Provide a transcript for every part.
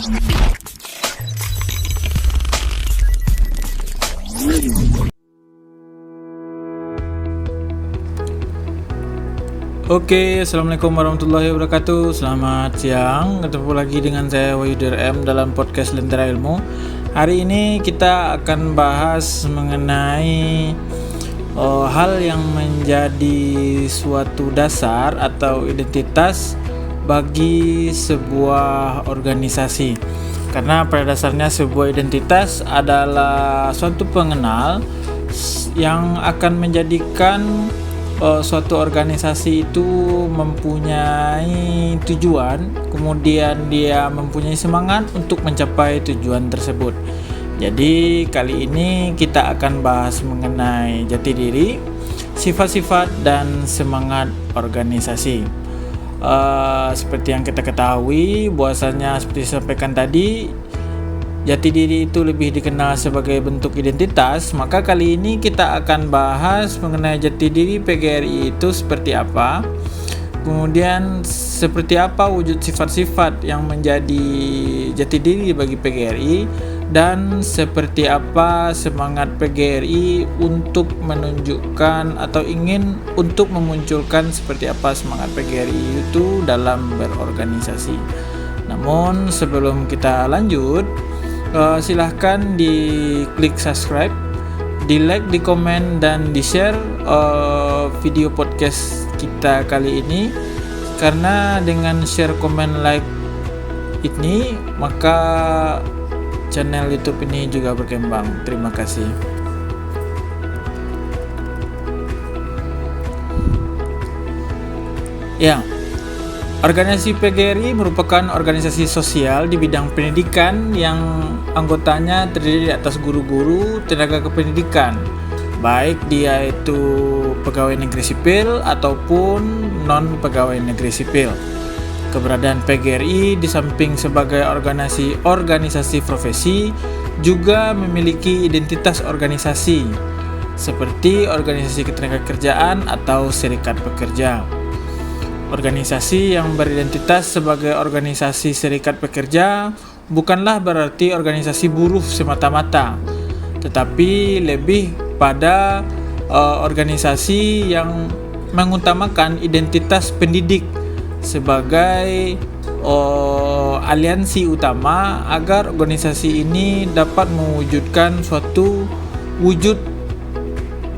Oke, Assalamualaikum warahmatullahi wabarakatuh. Selamat siang, ketemu lagi dengan saya Wahyudir M dalam podcast Lentera Ilmu. Hari ini kita akan bahas mengenai hal yang menjadi suatu dasar atau identitas bagi sebuah organisasi. Karena pada dasarnya sebuah identitas adalah suatu pengenal yang akan menjadikan suatu organisasi itu mempunyai tujuan, kemudian dia mempunyai semangat untuk mencapai tujuan tersebut. Jadi kali ini kita akan bahas mengenai jati diri, sifat-sifat dan semangat organisasi. Seperti yang kita ketahui, bahwasanya seperti disampaikan tadi, jati diri itu lebih dikenal sebagai bentuk identitas. Maka kali ini kita akan bahas mengenai jati diri PGRI itu seperti apa, kemudian seperti apa wujud sifat-sifat yang menjadi jati diri bagi PGRI, dan seperti apa semangat PGRI untuk menunjukkan atau ingin untuk memunculkan seperti apa semangat PGRI itu dalam berorganisasi. Namun sebelum kita lanjut, silahkan di klik subscribe, di like, di komen, dan di share video podcast kita kali ini. Karena dengan share, komen, like ini, maka channel YouTube ini juga berkembang. Terima kasih. Ya, organisasi PGRI merupakan organisasi sosial di bidang pendidikan yang anggotanya terdiri atas guru-guru, tenaga kependidikan, baik dia itu pegawai negeri sipil ataupun non pegawai negeri sipil. Keberadaan PGRI di samping sebagai organisasi profesi juga memiliki identitas organisasi seperti organisasi ketenagakerjaan atau serikat pekerja. Organisasi yang beridentitas sebagai organisasi serikat pekerja bukanlah berarti organisasi buruh semata-mata, tetapi lebih pada organisasi yang mengutamakan identitas pendidik sebagai aliansi utama agar organisasi ini dapat mewujudkan suatu wujud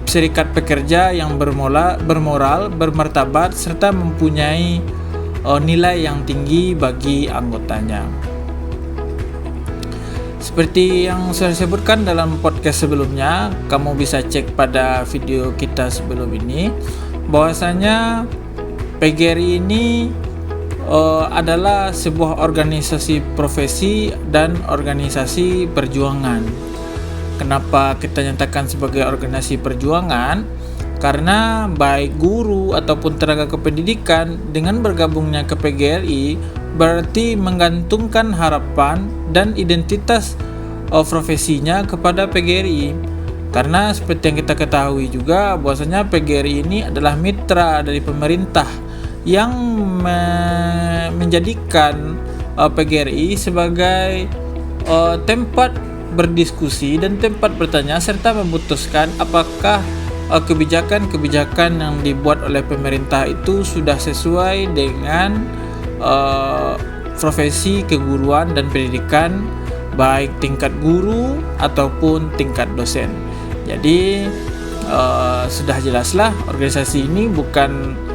serikat pekerja yang bermoral, bermartabat, serta mempunyai nilai yang tinggi bagi anggotanya. Seperti yang saya sebutkan dalam podcast sebelumnya, kamu bisa cek pada video kita sebelum ini, bahwasanya PGRI ini adalah sebuah organisasi profesi dan organisasi perjuangan. Kenapa kita nyatakan sebagai organisasi perjuangan? Karena baik guru ataupun tenaga kependidikan dengan bergabungnya ke PGRI berarti menggantungkan harapan dan identitas profesinya kepada PGRI. Karena seperti yang kita ketahui juga bahwasanya PGRI ini adalah mitra dari pemerintah yang menjadikan PGRI sebagai tempat berdiskusi dan tempat bertanya serta memutuskan apakah kebijakan-kebijakan yang dibuat oleh pemerintah itu sudah sesuai dengan profesi keguruan dan pendidikan, baik tingkat guru ataupun tingkat dosen. Jadi sudah jelaslah organisasi ini bukan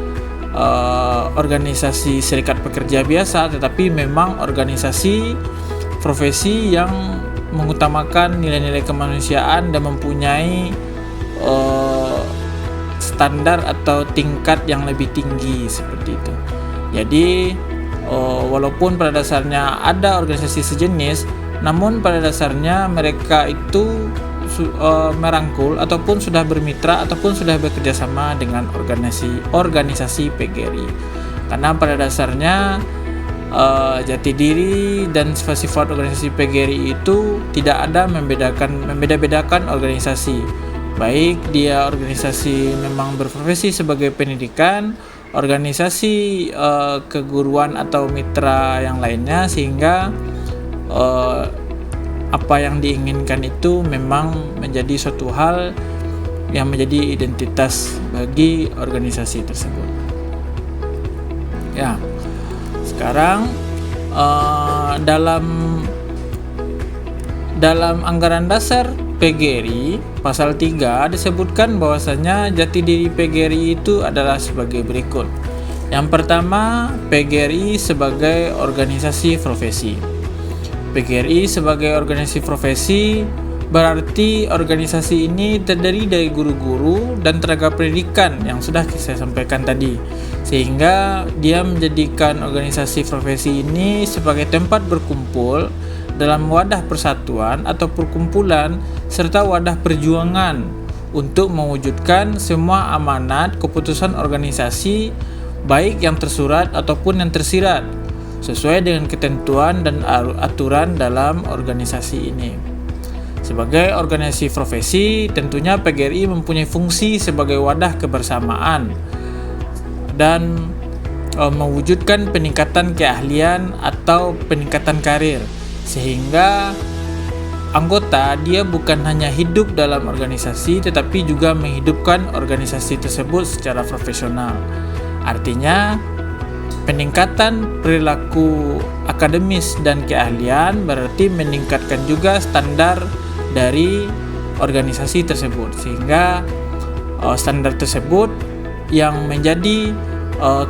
organisasi serikat pekerja biasa, tetapi memang organisasi profesi yang mengutamakan nilai-nilai kemanusiaan dan mempunyai standar atau tingkat yang lebih tinggi seperti itu. Jadi walaupun pada dasarnya ada organisasi sejenis, namun pada dasarnya mereka itu merangkul ataupun sudah bermitra ataupun sudah bekerja sama dengan organisasi PGRI. Karena pada dasarnya jati diri dan sifat-sifat organisasi PGRI itu tidak ada membeda-bedakan organisasi, baik dia organisasi memang berprofesi sebagai pendidikan, organisasi keguruan atau mitra yang lainnya, sehingga eh, apa yang diinginkan itu memang menjadi suatu hal yang menjadi identitas bagi organisasi tersebut. Ya, sekarang dalam anggaran dasar PGRI pasal 3 disebutkan bahwasanya jati diri PGRI itu adalah sebagai berikut. Yang pertama, PGRI sebagai organisasi profesi. PGRI sebagai organisasi profesi berarti organisasi ini terdiri dari guru-guru dan tenaga pendidikan yang sudah saya sampaikan tadi, sehingga dia menjadikan organisasi profesi ini sebagai tempat berkumpul dalam wadah persatuan atau perkumpulan serta wadah perjuangan untuk mewujudkan semua amanat keputusan organisasi, baik yang tersurat ataupun yang tersirat, sesuai dengan ketentuan dan aturan dalam organisasi ini. Sebagai organisasi profesi, tentunya PGRI mempunyai fungsi sebagai wadah kebersamaan dan mewujudkan peningkatan keahlian atau peningkatan karir, sehingga anggota dia bukan hanya hidup dalam organisasi tetapi juga menghidupkan organisasi tersebut secara profesional. Artinya, peningkatan perilaku akademis dan keahlian berarti meningkatkan juga standar dari organisasi tersebut, sehingga standar tersebut yang menjadi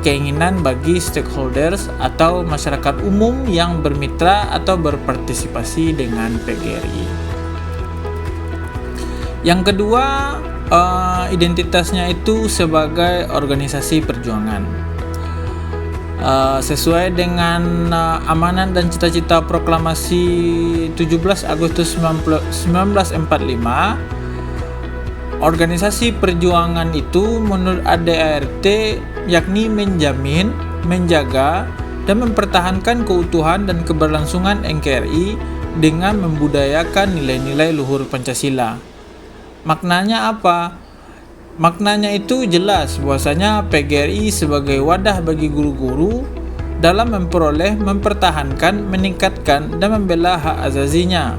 keinginan bagi stakeholders atau masyarakat umum yang bermitra atau berpartisipasi dengan PGRI. Yang kedua, identitasnya itu sebagai organisasi perjuangan. Sesuai dengan amanat dan cita-cita proklamasi 17 Agustus 1945, organisasi perjuangan itu menurut ADART yakni menjamin, menjaga, dan mempertahankan keutuhan dan keberlangsungan NKRI dengan membudayakan nilai-nilai luhur Pancasila. Maknanya apa? Maknanya itu jelas bahwasanya PGRI sebagai wadah bagi guru-guru dalam memperoleh, mempertahankan, meningkatkan, dan membela hak azazinya,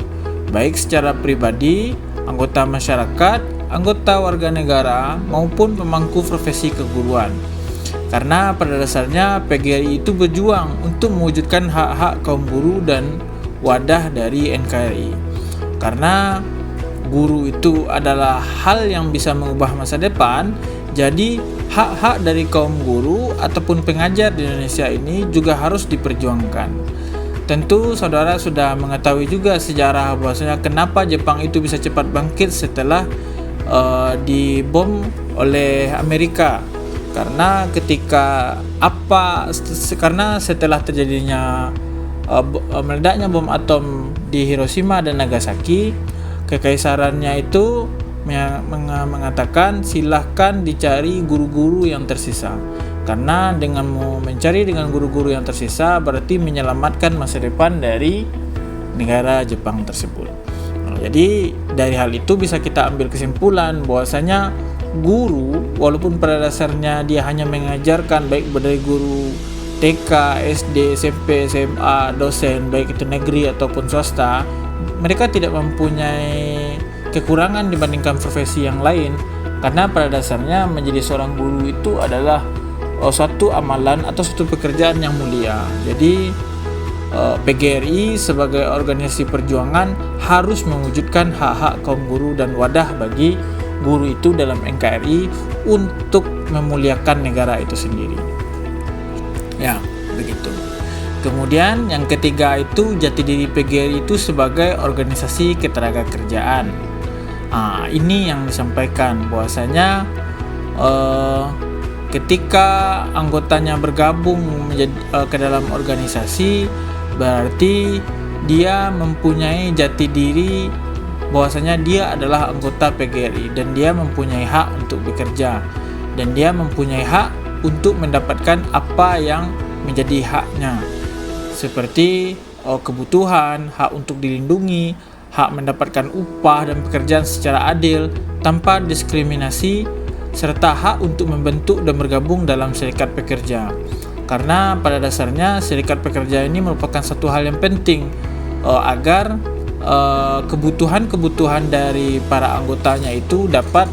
baik secara pribadi, anggota masyarakat, anggota warga negara, maupun pemangku profesi keguruan. Karena pada dasarnya PGRI itu berjuang untuk mewujudkan hak-hak kaum guru dan wadah dari NKRI. Karena guru itu adalah hal yang bisa mengubah masa depan, jadi hak-hak dari kaum guru ataupun pengajar di Indonesia ini juga harus diperjuangkan. Tentu saudara sudah mengetahui juga sejarah bahwasanya kenapa Jepang itu bisa cepat bangkit setelah dibom oleh Amerika. Karena karena setelah terjadinya meledaknya bom atom di Hiroshima dan Nagasaki, kekaisarannya itu mengatakan silahkan dicari guru-guru yang tersisa, karena dengan mencari dengan guru-guru yang tersisa berarti menyelamatkan masa depan dari negara Jepang tersebut. Jadi dari hal itu bisa kita ambil kesimpulan bahwasanya guru, walaupun pada dasarnya dia hanya mengajarkan, baik dari guru TK, SD, SMP, SMA, dosen, baik itu negeri ataupun swasta, mereka tidak mempunyai kekurangan dibandingkan profesi yang lain, karena pada dasarnya menjadi seorang guru itu adalah suatu amalan atau suatu pekerjaan yang mulia. Jadi PGRI sebagai organisasi perjuangan harus mewujudkan hak-hak kaum guru dan wadah bagi guru itu dalam NKRI untuk memuliakan negara itu sendiri. Ya, begitu. Kemudian yang ketiga itu jati diri PGRI itu sebagai organisasi ketenagakerjaan. Ini yang disampaikan bahwasanya ketika anggotanya bergabung ke dalam organisasi, berarti dia mempunyai jati diri bahwasanya dia adalah anggota PGRI dan dia mempunyai hak untuk bekerja dan dia mempunyai hak untuk mendapatkan apa yang menjadi haknya, seperti kebutuhan, hak untuk dilindungi, hak mendapatkan upah dan pekerjaan secara adil tanpa diskriminasi, serta hak untuk membentuk dan bergabung dalam serikat pekerja. Karena pada dasarnya serikat pekerja ini merupakan satu hal yang penting agar kebutuhan-kebutuhan dari para anggotanya itu dapat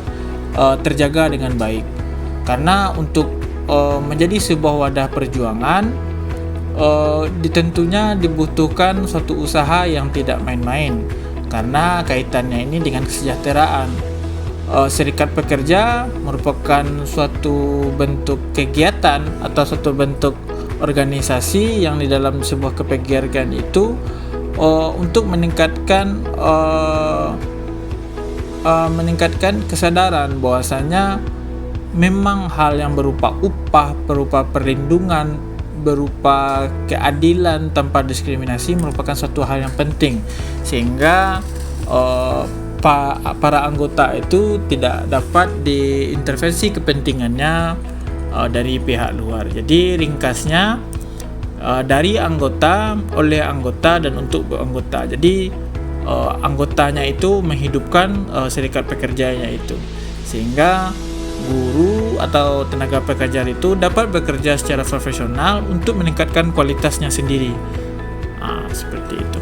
terjaga dengan baik. Karena untuk menjadi sebuah wadah perjuangan tentunya dibutuhkan suatu usaha yang tidak main-main, karena kaitannya ini dengan kesejahteraan. Serikat pekerja merupakan suatu bentuk kegiatan atau suatu bentuk organisasi yang di dalam sebuah kepekerjaan itu untuk meningkatkan kesadaran bahwasanya memang hal yang berupa upah, berupa perlindungan, berupa keadilan tanpa diskriminasi merupakan suatu hal yang penting, sehingga para anggota itu tidak dapat diintervensi kepentingannya dari pihak luar. Jadi ringkasnya, dari anggota, oleh anggota, dan untuk anggota. Jadi anggotanya itu menghidupkan serikat pekerjanya itu, sehingga guru atau tenaga pekerja itu dapat bekerja secara profesional untuk meningkatkan kualitasnya sendiri. Seperti itu.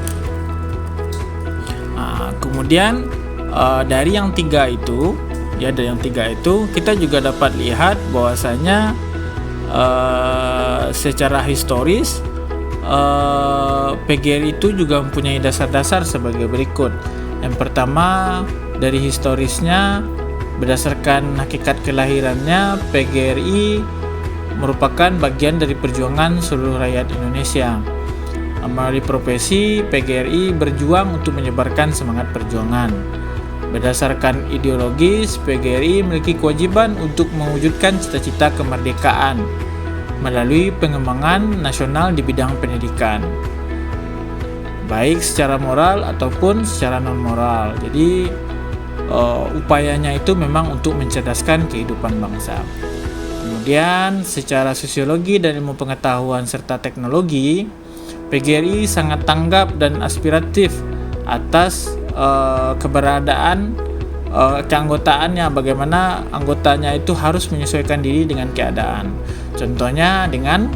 Kemudian dari yang tiga itu kita juga dapat lihat bahwasanya secara historis PGRI itu juga mempunyai dasar-dasar sebagai berikut. Yang pertama, dari historisnya, berdasarkan hakikat kelahirannya, PGRI merupakan bagian dari perjuangan seluruh rakyat Indonesia. Melalui profesi, PGRI berjuang untuk menyebarkan semangat perjuangan. Berdasarkan ideologis, PGRI memiliki kewajiban untuk mewujudkan cita-cita kemerdekaan melalui pengembangan nasional di bidang pendidikan, baik secara moral ataupun secara non-moral. Jadi upayanya itu memang untuk mencerdaskan kehidupan bangsa. Kemudian secara sosiologi dan ilmu pengetahuan serta teknologi, PGRI sangat tanggap dan aspiratif atas keberadaan keanggotaannya, bagaimana anggotanya itu harus menyesuaikan diri dengan keadaan. Contohnya dengan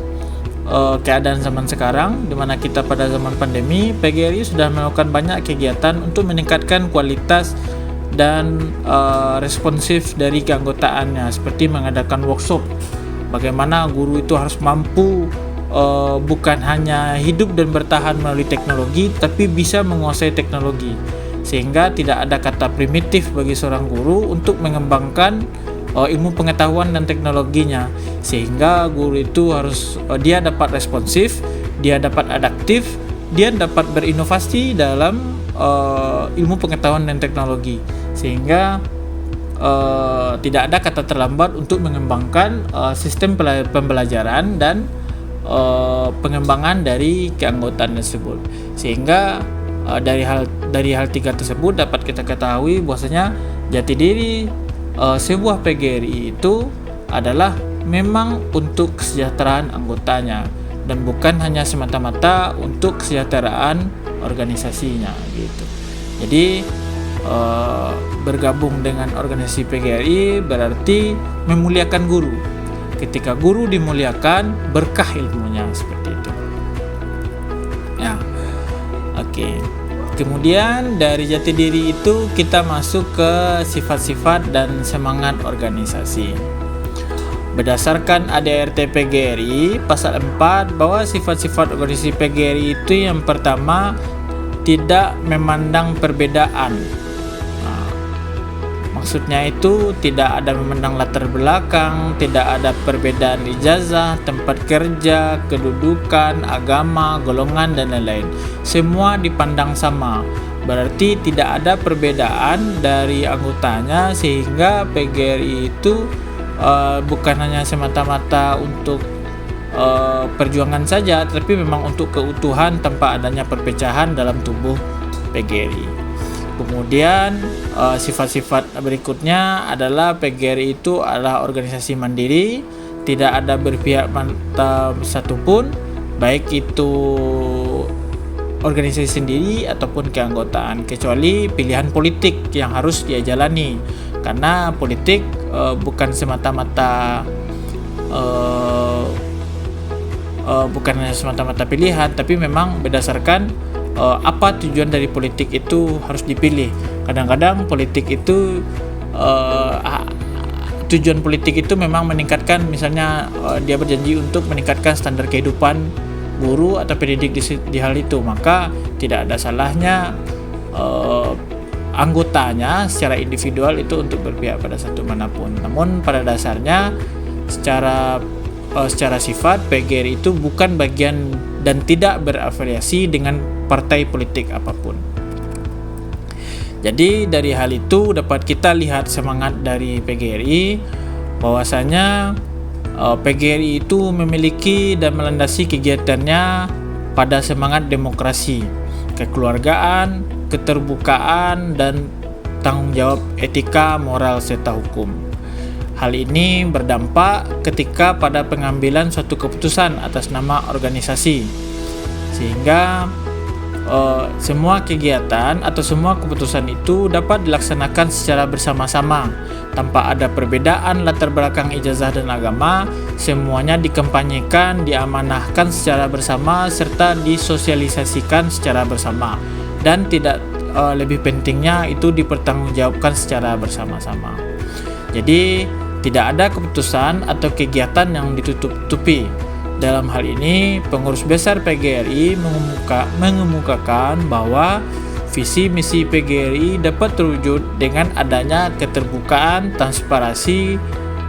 keadaan zaman sekarang, di mana kita pada zaman pandemi, PGRI sudah melakukan banyak kegiatan untuk meningkatkan kualitas dan responsif dari keanggotaannya, seperti mengadakan workshop bagaimana guru itu harus mampu bukan hanya hidup dan bertahan melalui teknologi, tapi bisa menguasai teknologi, sehingga tidak ada kata primitif bagi seorang guru untuk mengembangkan ilmu pengetahuan dan teknologinya, sehingga guru itu harus dia dapat responsif, dia dapat adaptif, dia dapat berinovasi dalam ilmu pengetahuan dan teknologi, sehingga tidak ada kata terlambat untuk mengembangkan sistem pembelajaran dan pengembangan dari keanggotaan tersebut. Sehingga dari hal tiga tersebut dapat kita ketahui bahwasanya jati diri sebuah PGRI itu adalah memang untuk kesejahteraan anggotanya dan bukan hanya semata-mata untuk kesejahteraan organisasinya gitu. Jadi bergabung dengan organisasi PGRI berarti memuliakan guru. Ketika guru dimuliakan, berkah ilmunya, seperti itu. Ya, oke. Kemudian dari jati diri itu kita masuk ke sifat-sifat dan semangat organisasi. Berdasarkan ADRT PGRI pasal 4, bahwa sifat-sifat organisasi PGRI itu yang pertama, tidak memandang perbedaan. Maksudnya itu tidak ada memandang latar belakang, tidak ada perbedaan ijazah, tempat kerja, kedudukan, agama, golongan, dan lain-lain. Semua dipandang sama. Berarti tidak ada perbedaan dari anggotanya, sehingga PGRI itu bukan hanya semata-mata untuk perjuangan saja, tapi memang untuk keutuhan tanpa adanya perpecahan dalam tubuh PGRI. Kemudian sifat-sifat berikutnya adalah PGRI itu adalah organisasi mandiri, tidak ada berpihak pada satupun, baik itu organisasi sendiri ataupun keanggotaan, kecuali pilihan politik yang harus dia jalani. Karena politik bukan semata-mata pilihan, tapi memang berdasarkan apa tujuan dari politik itu harus dipilih. Kadang-kadang politik itu tujuan politik itu memang meningkatkan, misalnya dia berjanji untuk meningkatkan standar kehidupan guru atau pendidik di hal itu, maka tidak ada salahnya anggotanya secara individual itu untuk berpihak pada satu manapun. Namun pada dasarnya secara sifat PGRI itu bukan bagian dan tidak berafiliasi dengan partai politik apapun. Jadi dari hal itu dapat kita lihat semangat dari PGRI, bahwasanya PGRI itu memiliki dan melandasi kegiatannya pada semangat demokrasi, kekeluargaan, keterbukaan, dan tanggung jawab etika, moral, serta hukum. Hal ini berdampak ketika pada pengambilan suatu keputusan atas nama organisasi, sehingga semua kegiatan atau semua keputusan itu dapat dilaksanakan secara bersama-sama tanpa ada perbedaan latar belakang ijazah dan agama. Semuanya dikampanyekan, diamanahkan secara bersama, serta disosialisasikan secara bersama, dan tidak lebih pentingnya itu dipertanggungjawabkan secara bersama-sama. Jadi tidak ada keputusan atau kegiatan yang ditutup-tutupi. Dalam hal ini, pengurus besar PGRI mengemukakan bahwa visi misi PGRI dapat terwujud dengan adanya keterbukaan, transparansi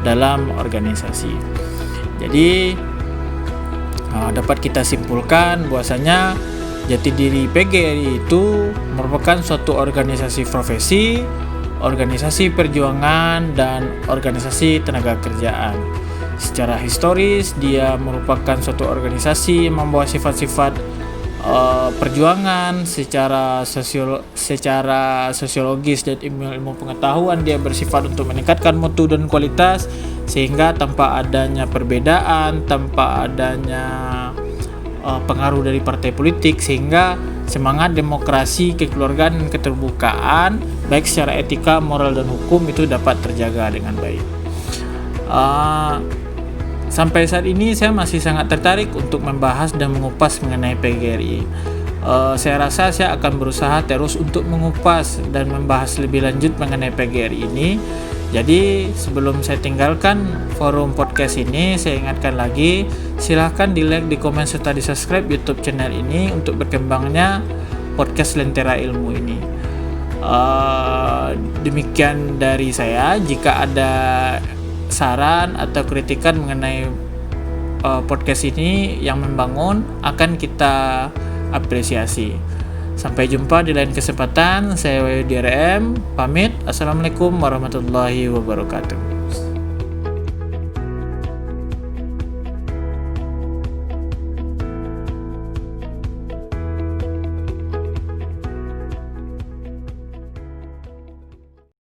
dalam organisasi. Jadi dapat kita simpulkan bahwasanya jati diri PGRI itu merupakan suatu organisasi profesi, organisasi perjuangan, dan organisasi tenaga kerjaan. Secara historis, dia merupakan suatu organisasi yang membawa sifat-sifat perjuangan. Secara sosiologis dan ilmu pengetahuan, dia bersifat untuk meningkatkan mutu dan kualitas, sehingga tanpa adanya perbedaan, tanpa adanya pengaruh dari partai politik, sehingga semangat demokrasi, kekeluargaan, dan keterbukaan baik secara etika, moral, dan hukum itu dapat terjaga dengan baik. Sampai saat ini saya masih sangat tertarik untuk membahas dan mengupas mengenai PGRI. Saya rasa saya akan berusaha terus untuk mengupas dan membahas lebih lanjut mengenai PGRI ini. Jadi sebelum saya tinggalkan forum podcast ini, saya ingatkan lagi, silahkan di like, di komen, serta di subscribe YouTube channel ini untuk berkembangnya podcast Lentera Ilmu ini. Demikian dari saya. Jika ada saran atau kritikan mengenai podcast ini yang membangun, akan kita apresiasi. Sampai jumpa di lain kesempatan. Saya Wayu DRM pamit. Assalamualaikum warahmatullahi wabarakatuh.